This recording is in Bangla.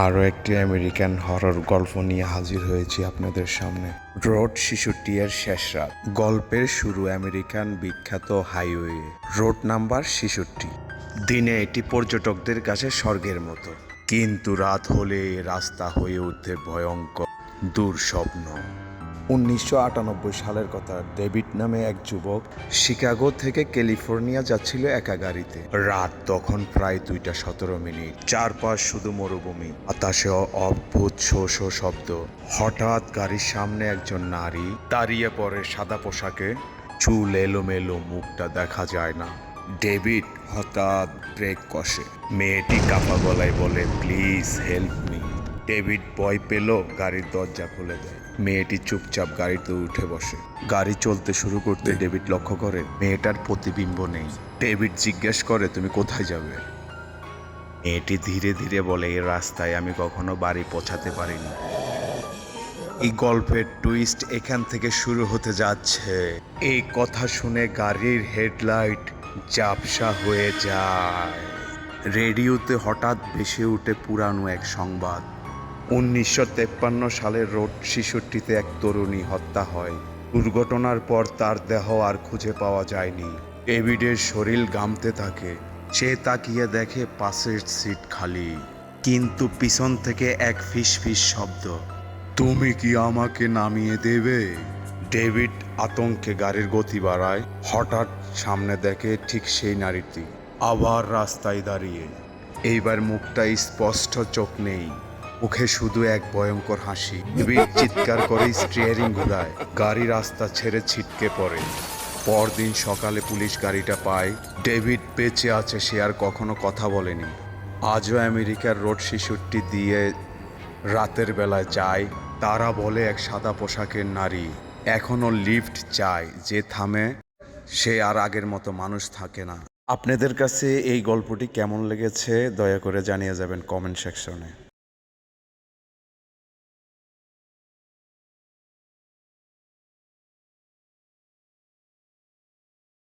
আরও একটি আমেরিকান হরর গল্প নিয়ে হাজির হয়েছি আপনাদের সামনে। রোড 66 এর শেষ রাত। গল্পের শুরু আমেরিকান বিখ্যাত হাইওয়ে রোড নাম্বার 66। দিনে এটি পর্যটকদের কাছে স্বর্গের মতো, কিন্তু রাত হলে রাস্তা হয়ে ওঠে ভয়ঙ্কর দুঃস্বপ্ন। 1998 সালের কথা। ডেভিড নামে এক যুবক শিকাগো থেকে ক্যালিফোর্নিয়া যাচ্ছিল একা গাড়িতে। রাত তখন প্রায় 2:17। চারপাশ শুধু মরুভূমি, বাতাসে অদ্ভুত শো শো শব্দ। হঠাৎ গাড়ির সামনে একজন নারী দাঁড়িয়ে পড়ে, সাদা পোশাকে, চুল এলোমেলো, মুখটা দেখা যায় না। ডেভিড হঠাৎ ব্রেক কষে। মেয়েটি কাঁপা গলায় বলে, প্লিজ হেল্প মি। ডেভিড ভয় পেল, গাড়ির দরজা খুলে দেয়। মেয়েটি চুপচাপ গাড়িতে উঠে বসে। গাড়ি চলতে শুরু করতে ডেভিড লক্ষ্য করে মেয়েটার প্রতিবিম্ব নেই। ডেভিড জিজ্ঞেস করে, তুমি কোথায় যাবে? মেয়েটি ধীরে ধীরে বলে, এই রাস্তায় আমি কখনো বাড়ি পৌঁছাতে পারিনি। এই গল্পের টুইস্ট এখান থেকে শুরু হতে যাচ্ছে। এই কথা শুনে গাড়ির হেডলাইট ঝাপসা হয়ে যায়। রেডিওতে হঠাৎ ভেসে উঠে পুরানো এক সংবাদ। 1953 সালের রোড 66-তে এক তরুণী হত্যা হয়। দুর্ঘটনার পর তার দেহ আর খুঁজে পাওয়া যায়নি। ডেভিডের শরীর ঘামতে থাকে। সে তাকিয়ে দেখে পাশের সিট খালি, কিন্তু পিছন থেকে এক ফিসফিস শব্দ, তুমি কি আমাকে নামিয়ে দেবে? ডেভিড আতঙ্কে গাড়ির গতি বাড়ায়। হঠাৎ সামনে দেখে ঠিক সেই নারীটি আবার রাস্তায় দাঁড়িয়ে। এইবার মুখটা স্পষ্ট, চোখ নেই, মুখে শুধু এক ভয়ঙ্কর হাসি। ডেভিড চিৎকার করে স্টিয়ারিং ঘুরায়। গাড়ি রাস্তা ছেড়ে ছিটকে পড়ে। পরদিন সকালে পুলিশ গাড়িটা পায়। ডেভিড বেঁচে আছে, সে আর কখনো কথা বলেনি। আজও আমেরিকার রোড 66 দিয়ে রাতের বেলায় যায়। তারা বলে এক সাদা পোশাকের নারী এখনো লিফট চায়, যে থামে সে আর আগের মতো মানুষ থাকে না। আপনাদের কাছে এই গল্পটি কেমন লেগেছে দয়া করে জানিয়ে যাবেন কমেন্ট সেকশনে।